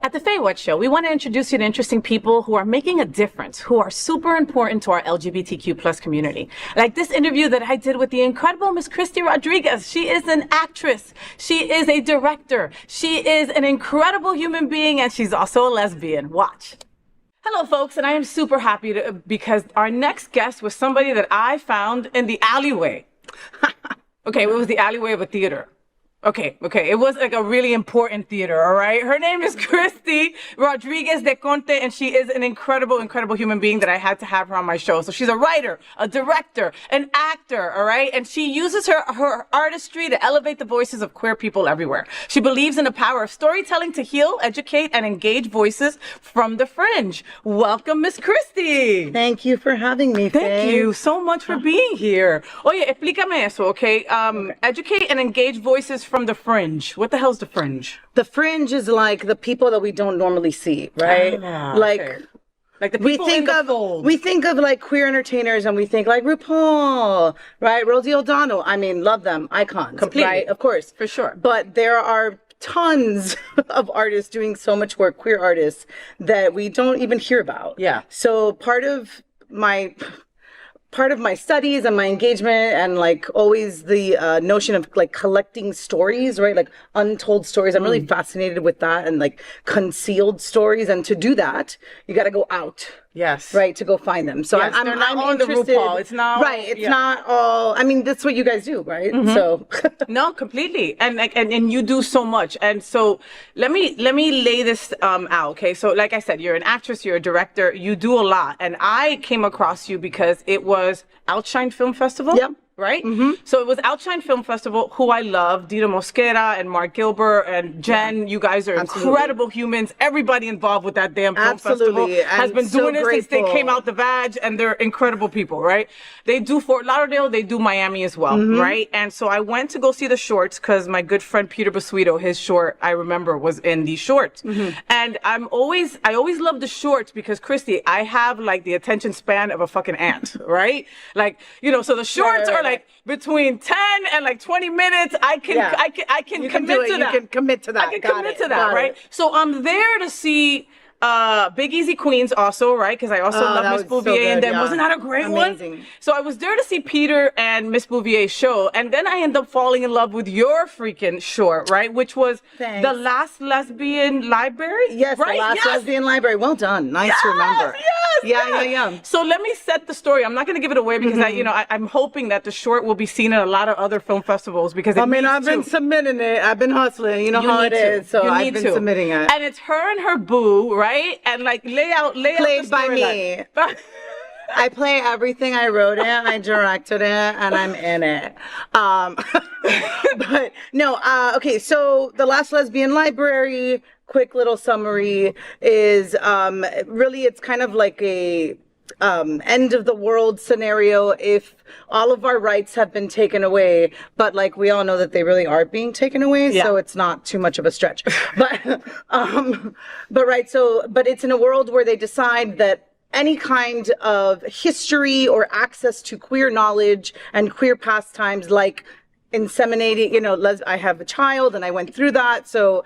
At the FayWhat Show, we want to introduce you to interesting people who are making a difference, who are super important to our LGBTQ plus community. Like this interview that I did with the incredible Miss Christy Rodriguez. She is an actress. She is a director. She is an incredible human being, and she's also a lesbian. Watch. Hello, folks, and I am super happy because our next guest was somebody that I found in the alleyway. Okay, it was the alleyway of a theater. Okay. It was like a really important theater, all right? Her name is Christy Rodriguez de Conte, and she is an incredible, incredible human being that I had to have her on my show. So she's a writer, a director, an actor, all right? And she uses her artistry to elevate the voices of queer people everywhere. She believes in the power of storytelling to heal, educate, and engage voices from the fringe. Welcome, Miss Christy. Thank you for having me, Faye. Thank you so much for being here. Oye, explícame eso, okay? Educate and engage voices from the fringe. What the hell's the fringe? The fringe is like the people that we don't normally see, right? Like the people in the fold. We think of like queer entertainers, and we think like RuPaul, right? Rosie O'Donnell. I mean, love them, icons, completely, right? Of course, for sure. But there are tons of artists doing so much work, queer artists, that we don't even hear about. Yeah. So part of my studies and my engagement, and like always the notion of like collecting stories, right? Like untold stories. I'm really fascinated with that, and like concealed stories. And to do that, you got to go out. Yes. Right, to go find them. So yes, I'm on interested. The RuPaul. It's not right. It's not all. I mean, that's what you guys do, right? So no, completely. And you do so much. And so let me lay this out. Okay. So like I said, you're an actress, you're a director, you do a lot. And I came across you because it was Outshine Film Festival. Yep. Right? So it was Outshine Film Festival, who I love, Dita Mosquera and Mark Gilbert and Jen. You guys are incredible humans. Everybody involved with that damn film festival has been doing this since they came out the vag, and they're incredible people, right? They do Fort Lauderdale, they do Miami as well, right? And so I went to go see the shorts because my good friend Peter Basuito, his short, I remember, was in these shorts. And I always love the shorts because, Christy, I have like the attention span of a fucking ant, right? Like, you know, so the shorts are like between 10 and like 20 minutes. I can commit to that. You can commit to that. I can commit to that, right? So I'm there to see Big Easy Queens also, right? Because I also love Miss Bouvier. And then wasn't that a great one? So I was there to see Peter and Miss Bouvier's show. And then I ended up falling in love with your freaking short, right? Which was The Last Lesbian Library. Yes, right? The Last Lesbian Library. Well done. Nice to remember. Yeah. So let me set the story. I'm not going to give it away because I'm hoping that the short will be seen at a lot of other film festivals because I've been submitting it. I've been hustling. You know how it is. So I've been submitting it. And it's her and her boo, right? And like lay out Played by me. I play everything. I wrote it, I directed it, and I'm in it. But no, okay, so The Last Lesbian Library, quick little summary, is really, it's kind of like a end of the world scenario if all of our rights have been taken away, but like we all know that they really are being taken away, so it's not too much of a stretch. But but it's in a world where they decide that any kind of history or access to queer knowledge and queer pastimes, like inseminating, you know, I have a child and I went through that. So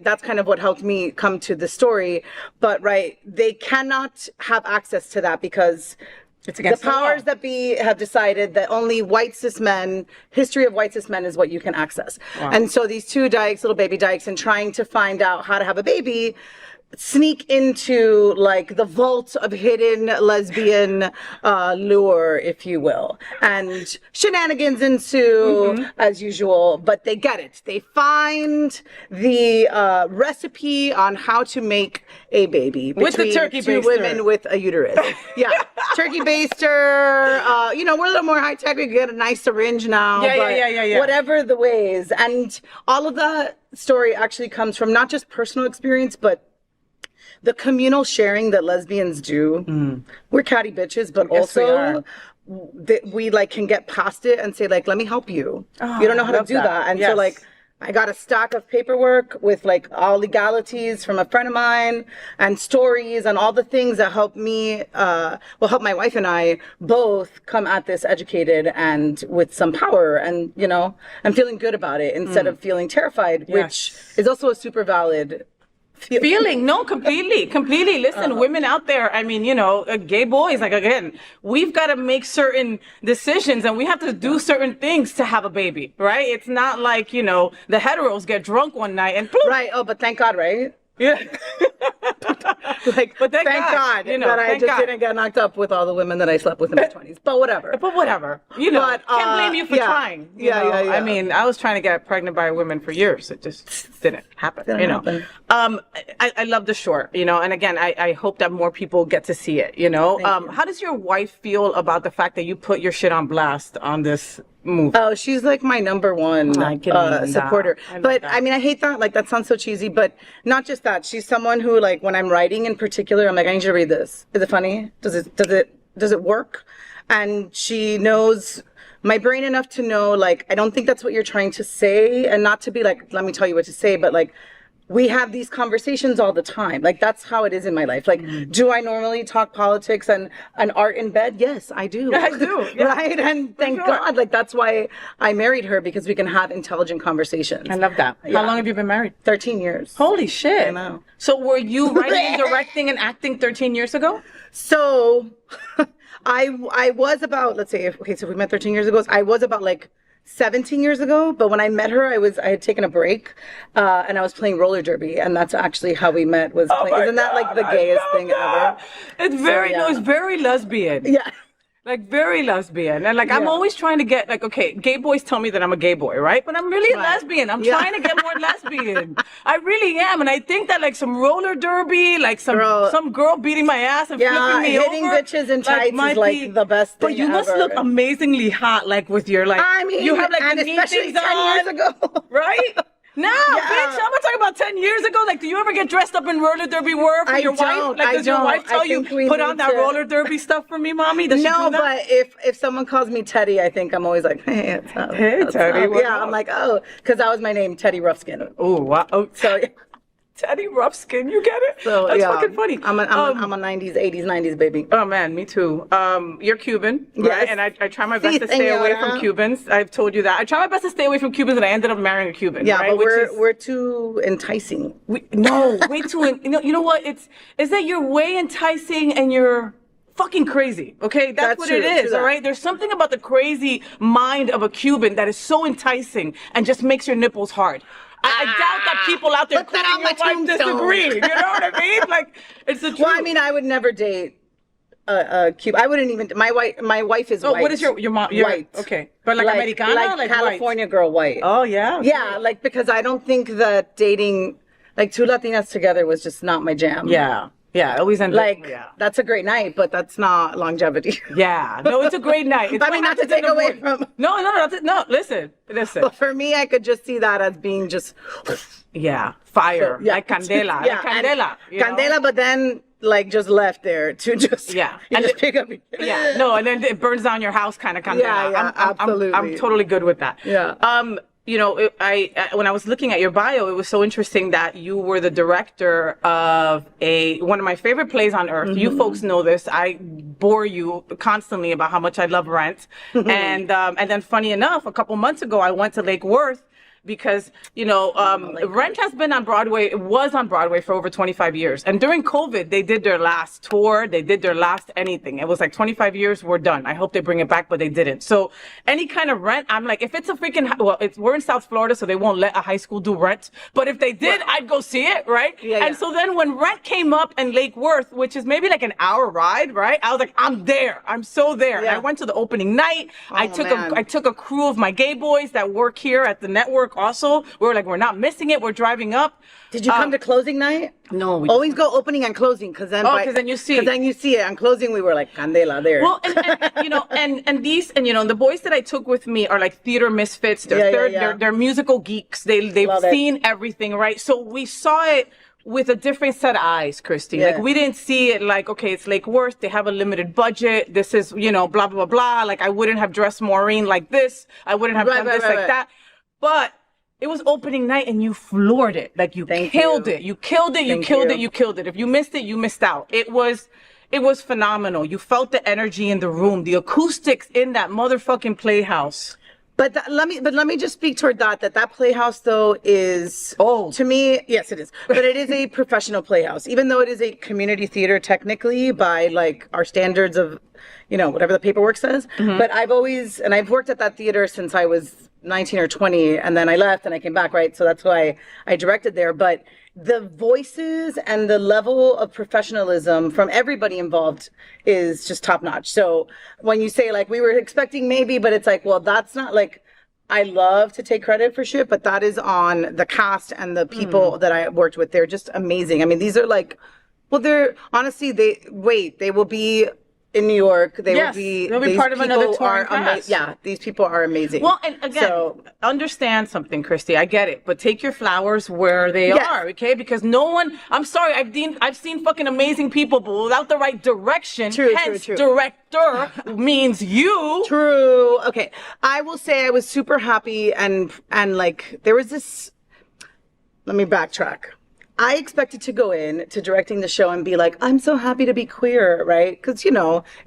that's kind of what helped me come to the story. But they cannot have access to that because it's against the powers that be have decided that only white cis men, history of white cis men is what you can access. Wow. And so these two dykes, little baby dykes, and trying to find out how to have a baby, sneak into like the vault of hidden lesbian lure, if you will, and shenanigans ensue as usual, but they get it. They find the recipe on how to make a baby with the turkey two baster. Women with a uterus. Yeah, turkey baster. You know, we're a little more high tech. We can get a nice syringe now. Yeah. Whatever the ways, and all of the story actually comes from not just personal experience, but the communal sharing that lesbians do. We're catty bitches, but also we like can get past it and say like, let me help you. You don't know how to do that. And so like, I got a stack of paperwork with like all legalities from a friend of mine and stories and all the things that help me, help my wife and I both come at this educated and with some power, and, you know, I'm feeling good about it instead of feeling terrified, which is also a super valid feeling. No, completely. Listen, women out there, I mean, gay boys, like, again, we've got to make certain decisions and we have to do certain things to have a baby, right? It's not like, the heteros get drunk one night and poof. Right. Oh, but thank God, right? Yeah. But thank God that I just didn't get knocked up with all the women that I slept with in my 20s. But whatever. Can't blame you for trying. Yeah. I mean, I was trying to get pregnant by women for years. It just didn't happen. Happen. I love the short, and again, I hope that more people get to see it, How does your wife feel about the fact that you put your shit on blast on this movie? Oh, she's like my number one supporter. But I mean, I hate that. Like, that sounds so cheesy, but not just that. She's someone who, like, when I'm writing in particular, I'm like, I need you to read this. Is it funny? Does it work? And she knows my brain enough to know, like, I don't think that's what you're trying to say, and not to be like, let me tell you what to say, but like, we have these conversations all the time. Like, that's how it is in my life. Like, do I normally talk politics and art in bed? Yes, I do. I do. Yeah. Right? And thank God. Like, that's why I married her, because we can have intelligent conversations. I love that. Yeah. How long have you been married? 13 years. Holy shit. I know. So were you writing, directing, and acting 13 years ago? So I was about, let's say, so we met 13 years ago. So I was about like 17 years ago, but when I met her, I had taken a break, and I was playing roller derby, and that's actually how we met. Isn't that like the gayest thing ever? It's it's very lesbian. Yeah. Like, very lesbian. And, like, I'm always trying to get, like, okay, gay boys tell me that I'm a gay boy, right? But I'm really a lesbian. I'm trying to get more lesbian. I really am. And I think that, like, some roller derby, like, some girl beating my ass and flipping me over. Hitting bitches in tights is, like, the best thing But you must look amazingly hot, like, with your, like, I mean, you have, like, and the knee especially things 10 years ago. Right? No, bitch, I'm not talking about 10 years ago. Like, do you ever get dressed up in roller derby wear for your wife? Like, does your wife tell you, put on that roller derby stuff for me, mommy? Does she do that? But if someone calls me Teddy, I think I'm always like, hey, what's up? Hey, Teddy. Yeah, I'm like, oh, because that was my name, Teddy Roughskin. Oh, wow. Oh, so Teddy Roughskin, you get it? So, that's fucking funny. I'm a 90s, 80s, 90s baby. Oh, man, me too. You're Cuban, right? Yes. And I try my best to stay away from Cubans. I've told you that. I try my best to stay away from Cubans, and I ended up marrying a Cuban. Yeah, right? but we're too enticing. Way too. You know what? Is that you're way enticing and you're fucking crazy, okay? That's what it is, all right? There's something about the crazy mind of a Cuban that is so enticing and just makes your nipples hard. I doubt that people out there including your wife disagree. You know what I mean? Like, it's the truth. Well, I mean, I would never date a Cuban. I wouldn't even. My wife is white. What is your mom? White. Okay, but like Americana, like California white. girl white. Oh yeah. Okay. Yeah, like, because I don't think that dating like two Latinas together was just not my jam. Yeah. Yeah, always end like that's a great night, but that's not longevity. Yeah, no, it's a great night. It's I mean, not to take away from. No. Listen. But for me, I could just see that as being just. Fire. So, like candela. Yeah, like candela. Candela, but then like just left there to just. Yeah, and just pick up. Yeah, no, and then it burns down your house, kind of candela. Yeah, absolutely. I'm totally good with that. Yeah. When I was looking at your bio, it was so interesting that you were the director of one of my favorite plays on earth. Mm-hmm. You folks know this. I bore you constantly about how much I love Rent. And then funny enough, a couple months ago, I went to Lake Worth because, Rent has been on Broadway. It was on Broadway for over 25 years. And during COVID, they did their last tour. They did their last anything. It was like 25 years, we're done. I hope they bring it back, but they didn't. So any kind of Rent, I'm like, if it's a freaking, we're in South Florida, so they won't let a high school do Rent. But if they did, I'd go see it, right? Yeah, and so then when Rent came up in Lake Worth, which is maybe like an hour ride, right? I was like, I'm there. I'm so there. Yeah. And I went to the opening night. I took a crew of my gay boys that work here at the network also. We were like, we're not missing it. We're driving up. Did you come to closing night? No. We always go opening and closing, because then you see. Because then you see it. On closing, we were like, Candela there. Well, and the boys that I took with me are like theater misfits. They're musical geeks. They've seen everything, right? So we saw it with a different set of eyes, Christy. Yeah. Like, we didn't see it like, okay, it's Lake Worth. They have a limited budget. This is, blah, blah, blah, blah. Like, I wouldn't have dressed Maureen like this. I wouldn't have done this like that. But it was opening night and you floored it. Like, you killed it. You killed it. You killed it. You killed it. If you missed it, you missed out. It was phenomenal. You felt the energy in the room, the acoustics in that motherfucking playhouse. But let me just speak toward that Playhouse though is to me, yes it is. But it is a professional playhouse. Even though it is a community theater technically by like our standards of, whatever the paperwork says. But I've worked at that theater since I was 19 or 20 and then I left and I came back, right? So that's why I directed there. But the voices and the level of professionalism from everybody involved is just top notch. So when you say like we were expecting maybe, but it's like, well, that's not like, I love to take credit for shit, but that is on the cast and the people that I worked with. They're just amazing. I mean, these are like, well, they're honestly, they will be in New York. They'll be part of another touring cast. Yeah, these people are amazing. Well, and again, understand something, Christy. I get it, but take your flowers where they are, okay? Because no one. I'm sorry, I've seen fucking amazing people, but without the right direction. True. Director means you. True. Okay, I will say I was super happy and like there was this. Let me backtrack. I expected to go in to directing the show and be like, I'm so happy to be queer, right? Because,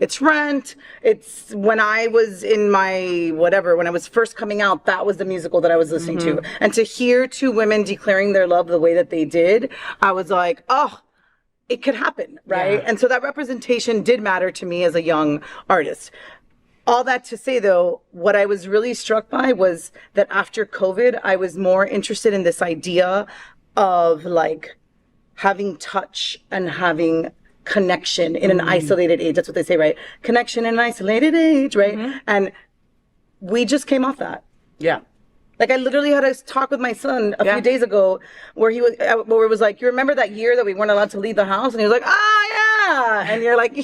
it's Rent. It's when I was in my whatever, when I was first coming out, that was the musical that I was listening to. And to hear two women declaring their love the way that they did, I was like, oh, it could happen, right? Yeah. And so that representation did matter to me as a young artist. All that to say, though, what I was really struck by was that after COVID, I was more interested in this idea of like having touch and having connection in an isolated age. That's what they say, right? Connection in an isolated age, right? And we just came off that. Yeah. Like I literally had a talk with my son a few days ago where where it was like, you remember that year that we weren't allowed to leave the house? And he was like, yeah. And you're like,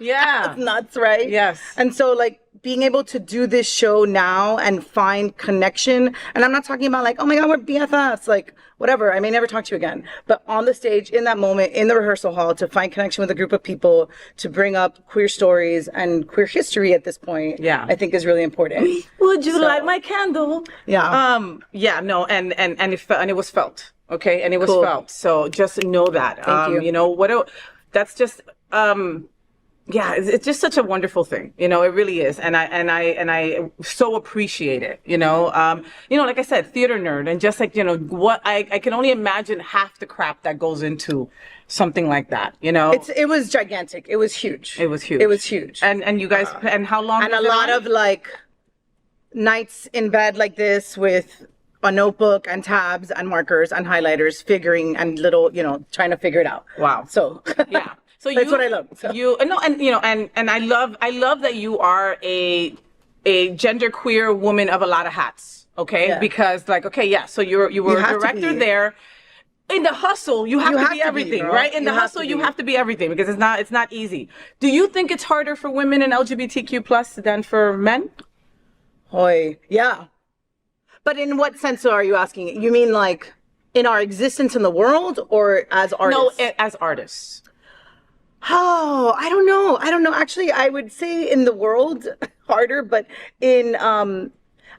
yeah. It's nuts, right? Yes. And so like being able to do this show now and find connection. And I'm not talking about like, oh my God, we're BFFs. Like whatever, I may never talk to you again. But on the stage, in that moment, in the rehearsal hall, to find connection with a group of people, to bring up queer stories and queer history at this point, I think is really important. Would you light my candle? Yeah. No, and it was felt. Okay. And it was felt. So just know that. Thank you. That's just, it's just such a wonderful thing. It really is. And I so appreciate it, like I said, theater nerd, and just like, what I can only imagine half the crap that goes into something like that, It was gigantic. It was huge. It was huge. And you guys, and how long? And a lot of like nights in bed like this with a notebook and tabs and markers and highlighters, figuring and little, trying to figure it out. Wow. So yeah. So that's what I love. So. And I love that you are a genderqueer woman of a lot of hats. Okay, because like, so you were a director there. In the hustle, you have to be everything, right? In the hustle, you have to be everything because it's not easy. Do you think it's harder for women in LGBTQ plus than for men? Yeah. But in what sense are you asking? You mean like in our existence in the world or as artists? No, as artists. Oh, I don't know. Actually, I would say in the world harder, but in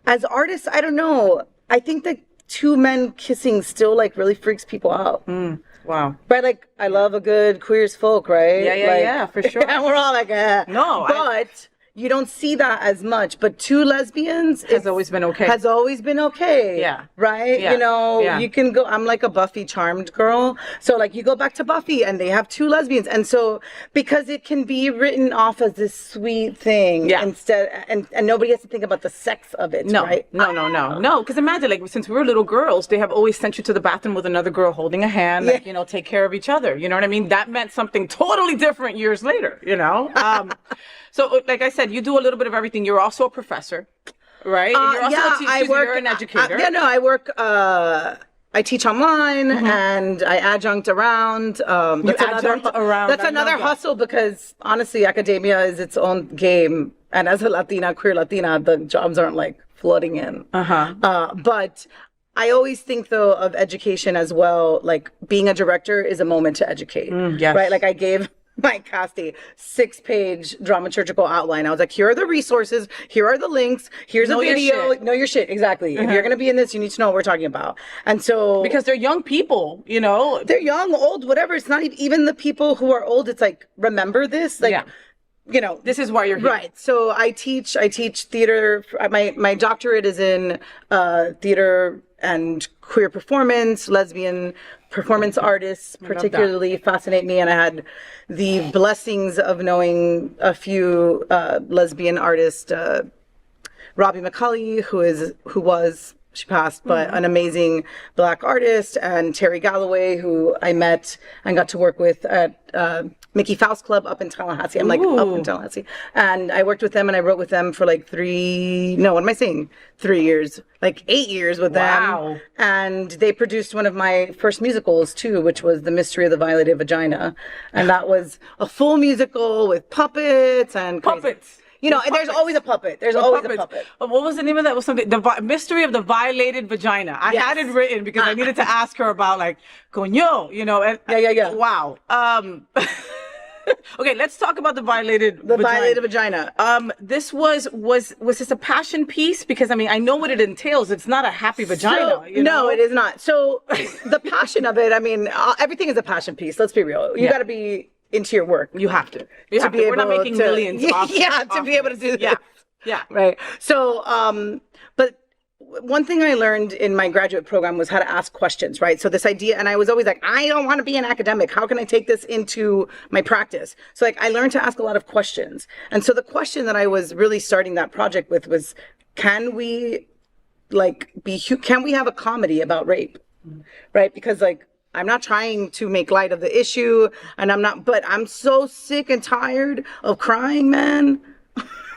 as artists, I don't know. I think that two men kissing still like really freaks people out. Wow. Right, like I love a good queer as folk, right? Yeah, for sure. And we're all like, no, but you don't see that as much. But two lesbians has always been okay. Yeah. Right? Yeah. You can go, I'm like a Buffy charmed girl. So like you go back to Buffy and they have two lesbians. And so because it can be written off as this sweet thing instead, and nobody has to think about the sex of it, right? No. Because imagine like since we were little girls, they have always sent you to the bathroom with another girl holding a hand, like, take care of each other. You know what I mean? That meant something totally different years later, So, like I said, you do a little bit of everything. You're also a professor, right? You're also a teacher. You're an educator. I work. I teach online and I adjunct around. That's another hustle because honestly, academia is its own game. And as a queer Latina, the jobs aren't like flooding in. But I always think though of education as well. Like being a director is a moment to educate, right? Like I gave my cast a 6-page dramaturgical outline. I was like, here are the resources, here are the links, here's a video. Know your shit, exactly. If you're gonna be in this, you need to know what we're talking about. And so because they're young people, they're young, old, whatever. It's not even the people who are old. It's like, remember this, like you know, this is why you're here. Right. So I teach theater. My doctorate is in theater and queer performance. Lesbian performance artists particularly fascinate me, and I had the blessings of knowing a few lesbian artists. Robbie McCulley, she passed, but an amazing Black artist, and Terry Galloway, who I met and got to work with at Mickey Faust Club up in Tallahassee. I'm like up in Tallahassee. And I worked with them and I wrote with them for like 3 years, like 8 years with them. And they produced one of my first musicals too, which was The Mystery of the Violated Vagina. And that was a full musical with puppets and crazy. Puppets. You know, and there's always a puppet. There's always a puppet. What was the name of that? Was something Mystery of the Violated Vagina. I had it written because I needed to ask her about like coño, you know. And, yeah. Wow. Okay, let's talk about the violated vagina. This was this a passion piece? Because I mean, I know what it entails. It's not a happy vagina. So, no, it is not. So the passion of it. I mean, everything is a passion piece. Let's be real. You got to be into your work. You have to. We're not making millions. To be able to do this. Yeah. Right. So, but one thing I learned in my graduate program was how to ask questions, right? So this idea, and I was always like, I don't want to be an academic. How can I take this into my practice? So like, I learned to ask a lot of questions. And so the question that I was really starting that project with was, can we have a comedy about rape? Right? Because like, I'm not trying to make light of the issue, but I'm so sick and tired of crying, man.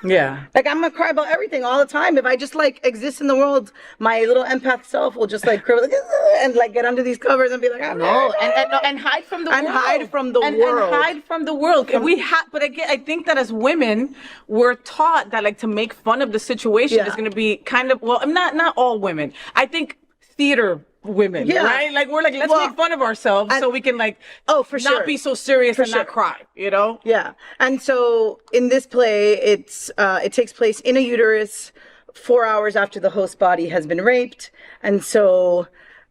Yeah. Like, I'm gonna cry about everything all the time. If I just like exist in the world, my little empath self will just like and like get under these covers and be like, and hide from the world. Hide from the world. And hide from the world. But again, I think that as women, we're taught that like to make fun of the situation is going to be kind of, well, not all women. I think theater women, right? Like we're like, let's make fun of ourselves so we can like, not be so serious and not cry, you know? Yeah. And so in this play, it takes place in a uterus 4 hours after the host body has been raped. And so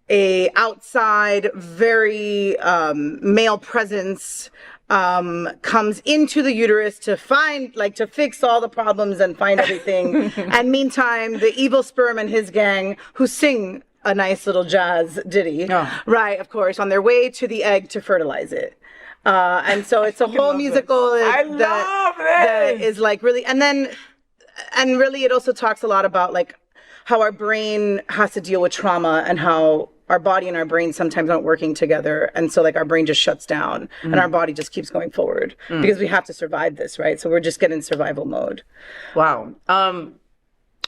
a outside, very male presence comes into the uterus to fix all the problems and find everything. And meantime, the evil sperm and his gang, who sing a nice little jazz ditty, right, of course, on their way to the egg to fertilize it. And so it's a whole musical that is like really, and really it also talks a lot about like how our brain has to deal with trauma and how our body and our brain sometimes aren't working together. And so like our brain just shuts down and our body just keeps going forward because we have to survive this, right? So we're just getting in survival mode. Wow.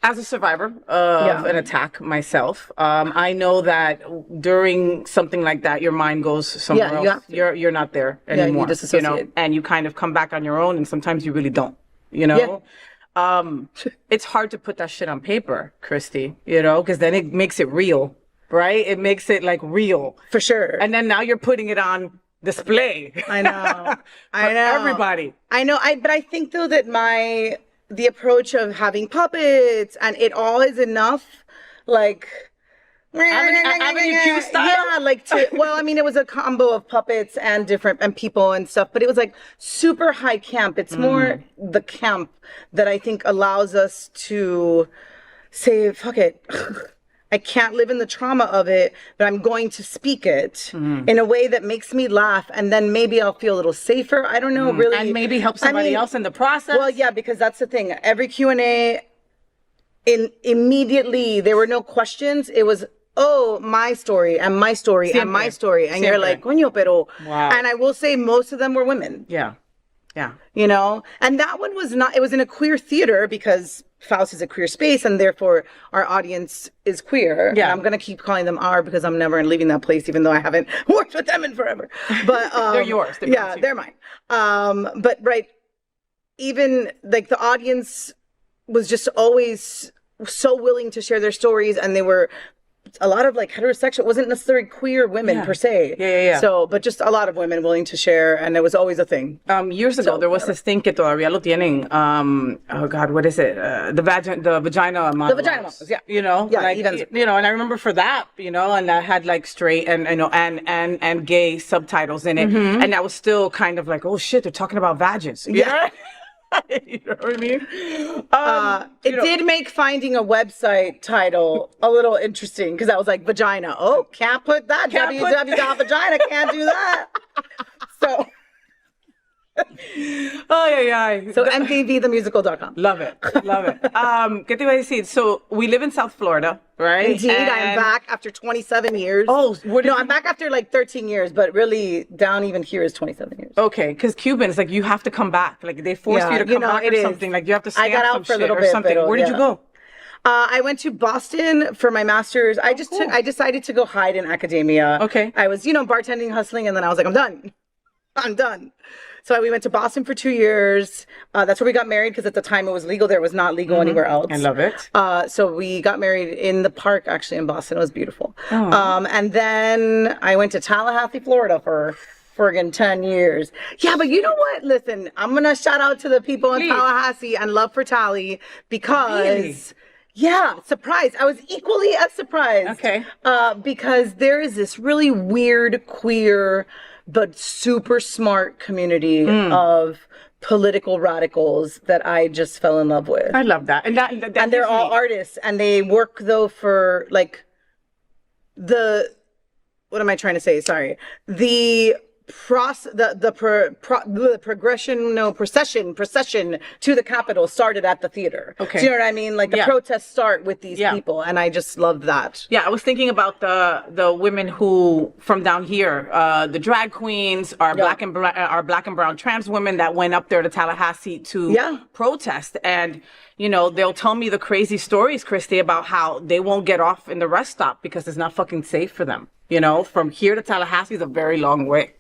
As a survivor of an attack myself, I know that during something like that, your mind goes somewhere else. You're not there anymore. You know, and you kind of come back on your own, and sometimes you really don't. You know, it's hard to put that shit on paper, Christy. You know, because then it makes it real, right? It makes it like real for sure. And then now you're putting it on display. I know, everybody. I know. But I think though that the approach of having puppets and it all is enough, like Avenue Q style. Yeah, I mean, it was a combo of puppets and people and stuff, but it was like super high camp. It's more the camp that I think allows us to say, fuck it. I can't live in the trauma of it, but I'm going to speak it in a way that makes me laugh, and then maybe I'll feel a little safer. I don't know, really. And maybe help somebody else in the process. Well, yeah, because that's the thing. Every Q&A, immediately, there were no questions. It was, my story, and my story, and my story. And you're like, coño, pero. Wow. And I will say most of them were women. Yeah. Yeah. You know? And that one was not, it was in a queer theater because Faust is a queer space, and therefore our audience is queer. Yeah. And I'm going to keep calling them our because I'm never leaving that place, even though I haven't worked with them in forever. But they're yours. They're mine. But right, even like the audience was just always so willing to share their stories, and they were a lot of like heterosexual, it wasn't necessarily queer women per se. Yeah. So, but just a lot of women willing to share, and it was always a thing. Years ago, there was this thing que todavía lo tienen. Oh God, what is it? The vagina monologues. The vagina monologues, yeah. You know, you know, and I remember for that, you know, and that had like straight and you know and gay subtitles in it, and that was still kind of like, oh shit, they're talking about vaginas. You know? You know what I mean? It did make finding a website title a little interesting because I was like, vagina. Oh, can't put that. www.vagina, can't do that. So. So mtvthemusical.com. Love it. ¿Qué te iba a decir? So we live in South Florida, right? Indeed, I am back after 27 years. Oh, I'm back after like 13 years, but really down even here is 27 years. Okay, because Cubans, like you have to come back. Like they force you to come back or something. Like you have to I got out for a little bit or something. Where did you go? I went to Boston for my master's. I decided to go hide in academia. Okay. I was, bartending, hustling, and then I was like, I'm done. So we went to Boston for 2 years. That's where we got married because at the time it was legal. There was not legal anywhere else. I love it. So we got married in the park, actually, in Boston. It was beautiful. And then I went to Tallahassee, Florida for friggin' 10 years. Yeah, but you know what? Listen, I'm going to shout out to the people in Tallahassee and love for Tally because... Really? Yeah, surprised. I was equally as surprised. Okay. Because there is this really weird, queer... but super smart community of political radicals that I just fell in love with. I love that. And they're all artists, and they work though for like what am I trying to say? Sorry. Procession to the Capitol started at the theater. Okay. Do you know what I mean? Like the protests start with these people, and I just loved that. Yeah, I was thinking about the women who from down here, the drag queens, our black and brown trans women that went up there to Tallahassee to protest, and they'll tell me the crazy stories, Christy, about how they won't get off in the rest stop because it's not fucking safe for them. From here to Tallahassee is a very long way.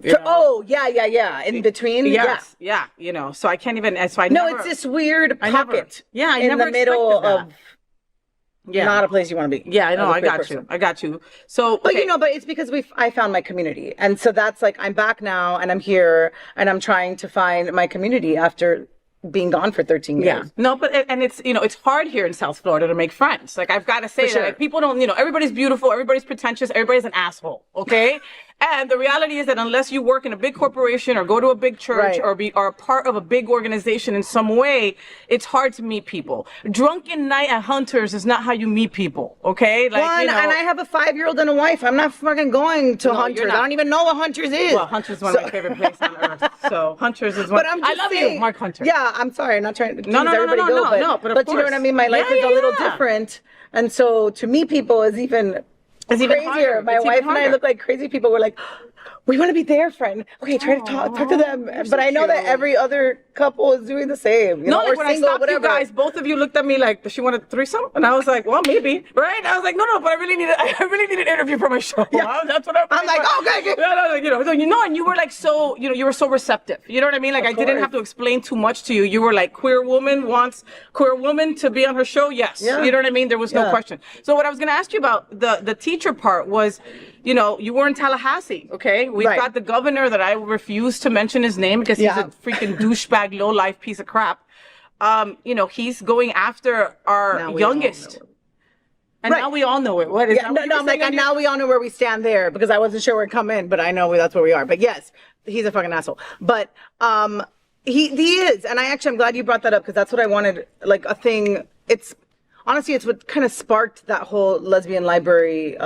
In between. Yes. Yeah. So I can't even. So it's this weird pocket. In the middle of. Yeah. Not a place you want to be. Yeah, I know. I got you. So, okay. But it's because I found my community, and so that's like I'm back now, and I'm here, and I'm trying to find my community after being gone for 13 years. Yeah. No, but it's it's hard here in South Florida to make friends. Like I've got to say that like, people don't everybody's beautiful, everybody's pretentious, everybody's an asshole. Okay. And the reality is that unless you work in a big corporation or go to a big church or are a part of a big organization in some way, it's hard to meet people. Drunken night at Hunters is not how you meet people, okay? Like, and I have a 5-year-old and a wife. I'm not fucking going to Hunters. I don't even know what Hunters is. Well, Hunters is one of my favorite places on earth. So Hunters is one. But I love you, Mark Hunter. Yeah, I'm sorry. I'm not trying to no, everybody go, but you know what I mean? My life is a little different. And so to meet people is even crazier. Harder. My wife and I look like crazy people. We're like, we want to be their friend. Okay, try to talk to them. But I know that every other couple is doing the same. Like when I stopped you guys, both of you looked at me like, does she want a threesome? And I was like, well, maybe, right? I was like, no, but I really need an interview for my show. Yeah. That's what I'm like, okay. And you were like so, you were so receptive. You know what I mean? Like I didn't have to explain too much to you. You were like, queer woman wants queer woman to be on her show. Yes. Yeah. You know what I mean? There was no question. So what I was going to ask you about the teacher part was, you were in Tallahassee, okay? We've got the governor that I refuse to mention his name because he's a freaking douchebag, low-life piece of crap. He's going after our youngest. And now we all know it. What is that? No, I'm like, and now we all know where we stand there because I wasn't sure where it come in, but I know that's where we are. But yes, he's a fucking asshole. But he is. And I'm glad you brought that up because that's what I wanted, like a thing. Honestly, it's what kind of sparked that whole lesbian library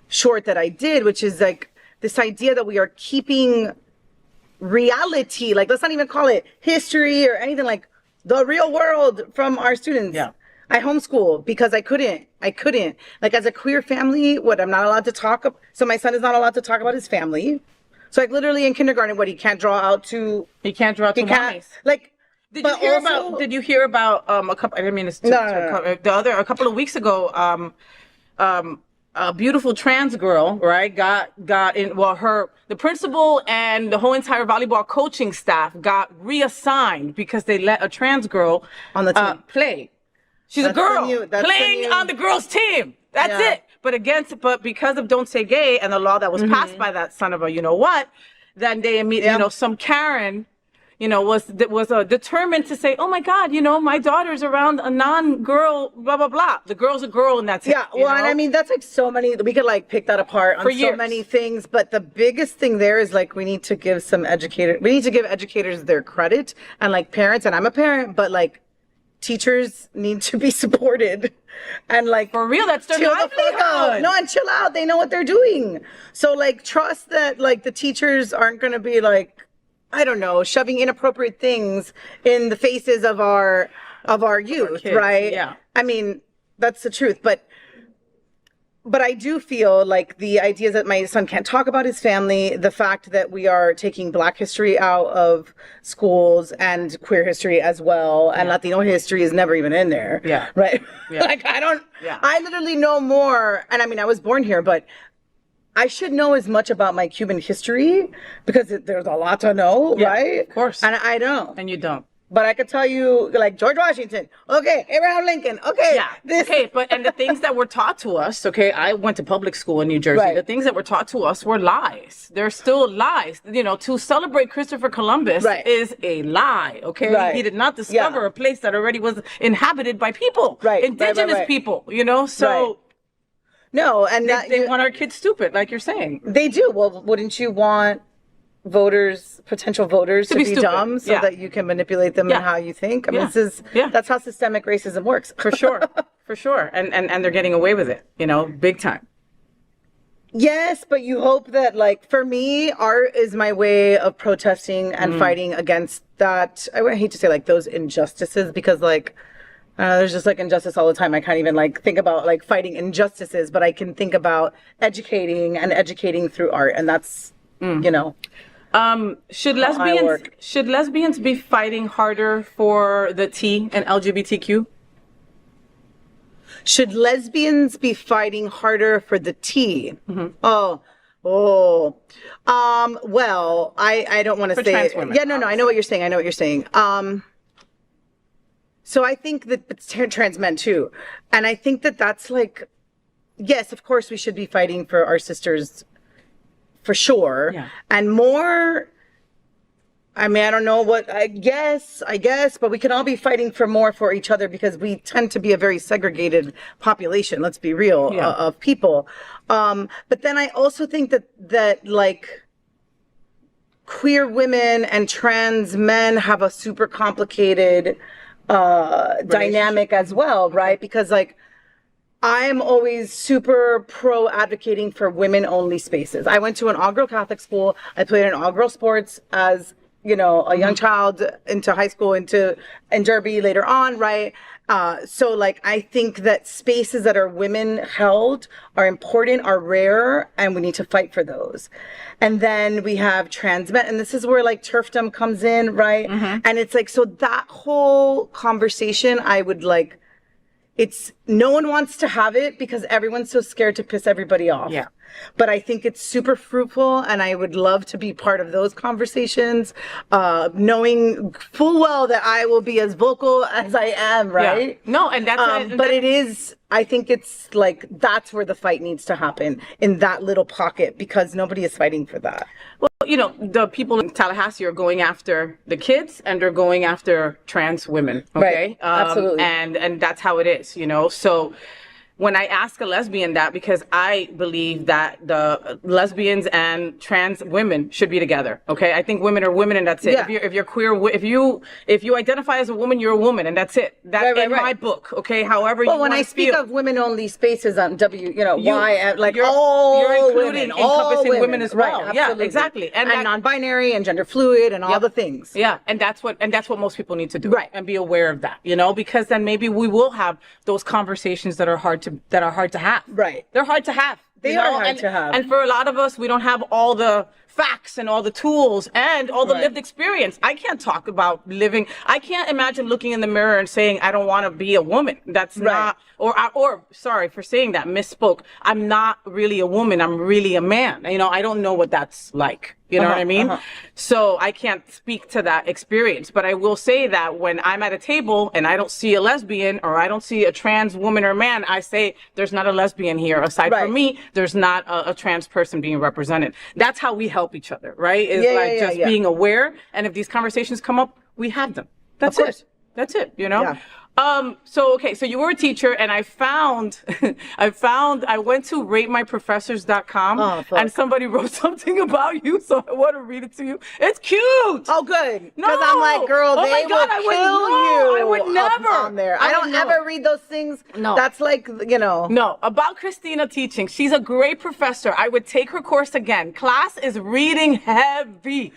short that I did, which is like this idea that we are keeping reality, like let's not even call it history or anything, like the real world from our students. Yeah. I homeschool because I couldn't, like as a queer family, I'm not allowed to talk. So my son is not allowed to talk about his family. So like literally in kindergarten, he can't draw out to mommies. Like, did you hear about a couple? I didn't mean to. A couple of weeks ago, a beautiful trans girl, right, got in. Well, the principal and the whole entire volleyball coaching staff got reassigned because they let a trans girl on the team play. She's a girl playing on the girls' team. That's it. But because of Don't Say Gay and the law that was passed by that son of a then they immediately some Karen was determined to say, oh my God, my daughter's around a non-girl, blah, blah, blah. The girl's a girl and that's it. Yeah, well, and I mean, that's like so many, we could like pick that apart on so many things, but the biggest thing there is like, we need to give educators their credit, and like parents, and I'm a parent, but like teachers need to be supported. And like, for real, that's their livelihood. No, and chill out. They know what they're doing. So like, trust that like the teachers aren't going to be like, I don't know, shoving inappropriate things in the faces of our youth, kids, right? Yeah. I mean, that's the truth. But I do feel like the idea that my son can't talk about his family, the fact that we are taking Black history out of schools and queer history as well, and Latino history is never even in there. Yeah. Right? Yeah. Like, I literally know more, and I mean, I was born here, but I should know as much about my Cuban history because there's a lot to know, right? Of course. And I don't. And you don't. But I could tell you, like, George Washington, okay, Abraham Lincoln, okay. Yeah, okay, and the things that were taught to us, okay, I went to public school in New Jersey. Right. The things that were taught to us were lies. They're still lies. To celebrate Christopher Columbus is a lie, okay? Right. He did not discover a place that already was inhabited by people, indigenous people, so... Right. No, and they want our kids stupid, like you're saying. They do. Well, wouldn't you want potential voters to be dumb so that you can manipulate them in how you think? I mean, that's how systemic racism works. For sure. And they're getting away with it, big time. Yes, but you hope that, like, for me, art is my way of protesting and fighting against that. I hate to say, like, those injustices, because, like, there's just like injustice all the time. I can't even like think about like fighting injustices, but I can think about educating through art, and that's should lesbians be fighting harder for the T and LGBTQ? Should lesbians be fighting harder for the T? Mm-hmm. Well, I don't want to say trans women. Yeah, no, I know what you're saying. So I think that it's trans men too. And I think that that's like, yes, of course we should be fighting for our sisters for sure. Yeah. And more, I mean, I don't know what, I guess, but we can all be fighting for more for each other because we tend to be a very segregated population, let's be real, of people. But then I also think that like queer women and trans men have a super complicated dynamic as well, right? Because like I'm always super pro advocating for women only spaces. I went to an all-girl Catholic school. I played in all-girl sports as a young child into high school, in Derby later on, right? So like I think that spaces that are women held are important, are rare, and we need to fight for those. And then we have trans men, and this is where like turfdom comes in, right? Mm-hmm. And it's like, so that whole conversation, I would like, no one wants to have it because everyone's so scared to piss everybody off. Yeah. But I think it's super fruitful, and I would love to be part of those conversations, knowing full well that I will be as vocal as I am, right? Yeah. No, and but it is, I think it's like, that's where the fight needs to happen, in that little pocket, because nobody is fighting for that. Well, the people in Tallahassee are going after the kids, and they're going after trans women, okay? Right. Absolutely. And that's how it is, so when I ask a lesbian that, because I believe that the lesbians and trans women should be together. Okay, I think women are women, and that's it. Yeah. If you're queer, if you identify as a woman, you're a woman, and that's it. That's in my book. Okay, however you want to feel. Well, when I speak of women only spaces on why like you're including encompassing women as well. Right, yeah, exactly, and non-binary and gender fluid and all the things. Yeah, and that's what most people need to do. Right, and be aware of that. Because then maybe we will have those conversations that are hard to have. Right. They're hard to have. They are hard to have. And for a lot of us, we don't have all the facts and all the tools and all the lived experience. I can't talk about living. I can't imagine looking in the mirror and saying, I don't want to be a woman. That's not, or sorry for saying that, misspoke. I'm not really a woman. I'm really a man. I don't know what that's like. You know what I mean? So I can't speak to that experience, but I will say that when I'm at a table and I don't see a lesbian or I don't see a trans woman or man, I say there's not a lesbian here. Aside from me, there's not a trans person being represented. That's how we help help each other, right? Is just being aware. And if these conversations come up, we have them. That's it. That's it, you know? Yeah. So you were a teacher, and I went to ratemyprofessors.com, and somebody wrote something about you, so I want to read it to you. It's cute. Oh, good. No. Because I'm like, girl, they will kill you. I would never. On there. I don't ever read those things. No. That's like, you know. No, about Christina teaching. She's a great professor. I would take her course again. Class is reading heavy.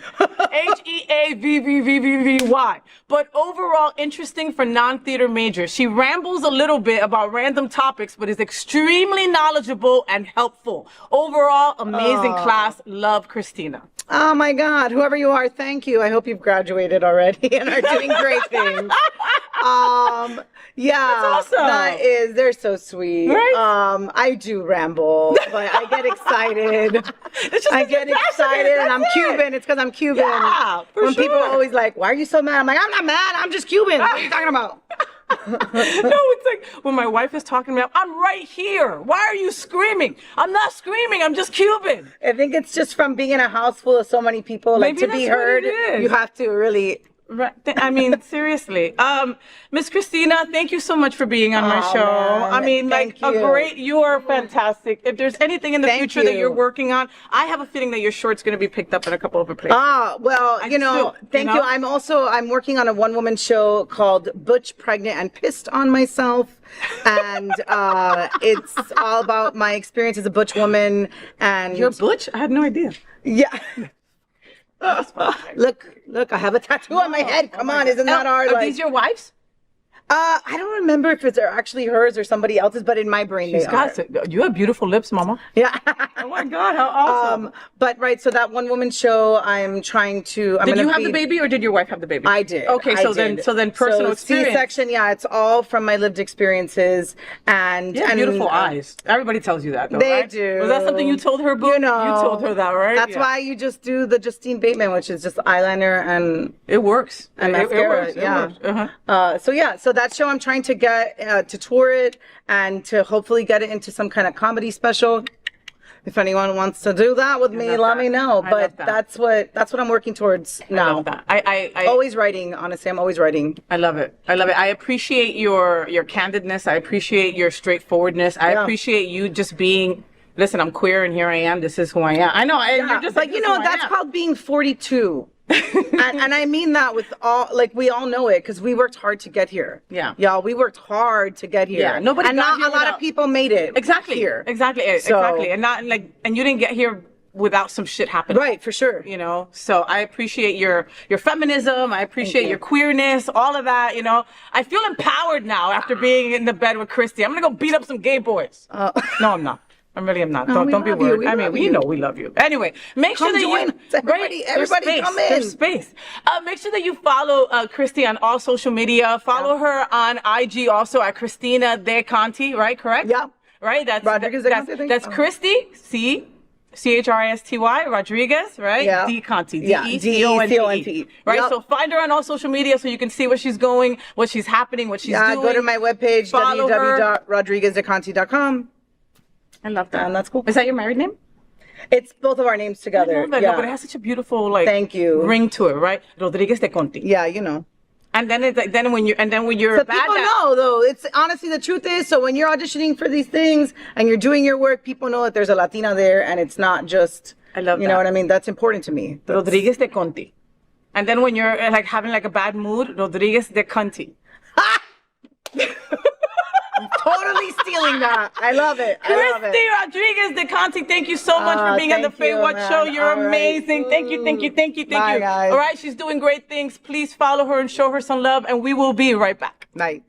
HEAVVVVVY. But overall interesting for non-theater majors. She rambles a little bit about random topics, but is extremely knowledgeable and helpful. Overall, amazing class. Love, Christina. Oh my God, whoever you are, thank you. I hope you've graduated already and are doing great things. Yeah, that's awesome. They're so sweet. Right? I do ramble, but I get excited. I get excited, and I'm Cuban. It's because I'm Cuban. Yeah, when people are always like, "Why are you so mad?" I'm like, "I'm not mad. I'm just Cuban. What are you talking about?" No, it's like when my wife is talking to me, I'm right here. Why are you screaming? I'm not screaming. I'm just Cuban. I think it's just from being in a house full of so many people. Like, Maybe to be heard, you have to really. Right. I mean, seriously. Miss Christina, thank you so much for being on my show. Man. I mean, you are fantastic. If there's anything in the future that you're working on, I have a feeling that your short's going to be picked up in a couple of places. Well, thank you. I'm working on a one-woman show called Butch, Pregnant, and Pissed on Myself. And it's all about my experience as a butch woman. And you're butch? I had no idea. Yeah. Look, I have a tattoo on my head. Come on, isn't that hard? Are these your wives? I don't remember if it's actually hers or somebody else's, but in my brain they are. You have beautiful lips, Mama. Yeah. Oh my God, how awesome. So that one woman show, I'm trying to. Did you have the baby, or did your wife have the baby? I did. Okay, so then personal experience. C-section, yeah, it's all from my lived experiences, and beautiful eyes. Everybody tells you that, though, they right? do. Was that something you told her, boo? You told her that, right? That's why you just do the Justine Bateman, which is just eyeliner and it works. And mascara. So that show, I'm trying to get to tour it and to hopefully get it into some kind of comedy special. If anyone wants to do that with me, let me know. But that's what I'm working towards now. I love that. I always writing. Honestly, I'm always writing. I love it. I appreciate your candidness. I appreciate your straightforwardness. I appreciate you just being. Listen, I'm queer and here I am. This is who I am. I know. You're just like, that's called being 42. and I mean that with all, like, we all know it because we worked hard to get here. Yeah. Y'all, we worked hard to get here. Yeah. Nobody and not a lot of people made it. Exactly. Here. Exactly. And not like, and you didn't get here without some shit happening. Right, for sure. So I appreciate your feminism. I appreciate your queerness, all of that, I feel empowered now after being in the bed with Christy. I'm going to go beat up some gay boys. No, I'm not. I really am not. Don't be worried. We know we love you. Anyway, make sure that everybody come in. There's space. Make sure that you follow Christy on all social media. Follow her on IG also at Christina De Conti, right? Correct? Yeah. Right? That's Christy, Christy Rodriguez, right? Yeah. De Conti. D-E-C-O-N-T-E. Right? Yep. So find her on all social media so you can see where she's going, what she's happening, what she's doing. Go to my webpage, www.rodriguezdeconti.com. I love that. And that's cool. Is that your married name? It's both of our names together. I love that. No, but it has such a beautiful thank you ring to it, right? Rodriguez de Conti. Yeah, And then it's like when you're so people know though. It's honestly the truth is, so when you're auditioning for these things and you're doing your work, people know that there's a Latina there and it's not just. I love that. You know what I mean? That's important to me. Rodriguez de Conti. And then when you're like having like a bad mood, Rodriguez de Conti. I'm totally stealing that. I love it. Christy Rodriguez de Conti, thank you so much for being on the FayWhat show. You're amazing. Thank you. Bye, guys. All right, she's doing great things. Please follow her and show her some love, and we will be right back. Night.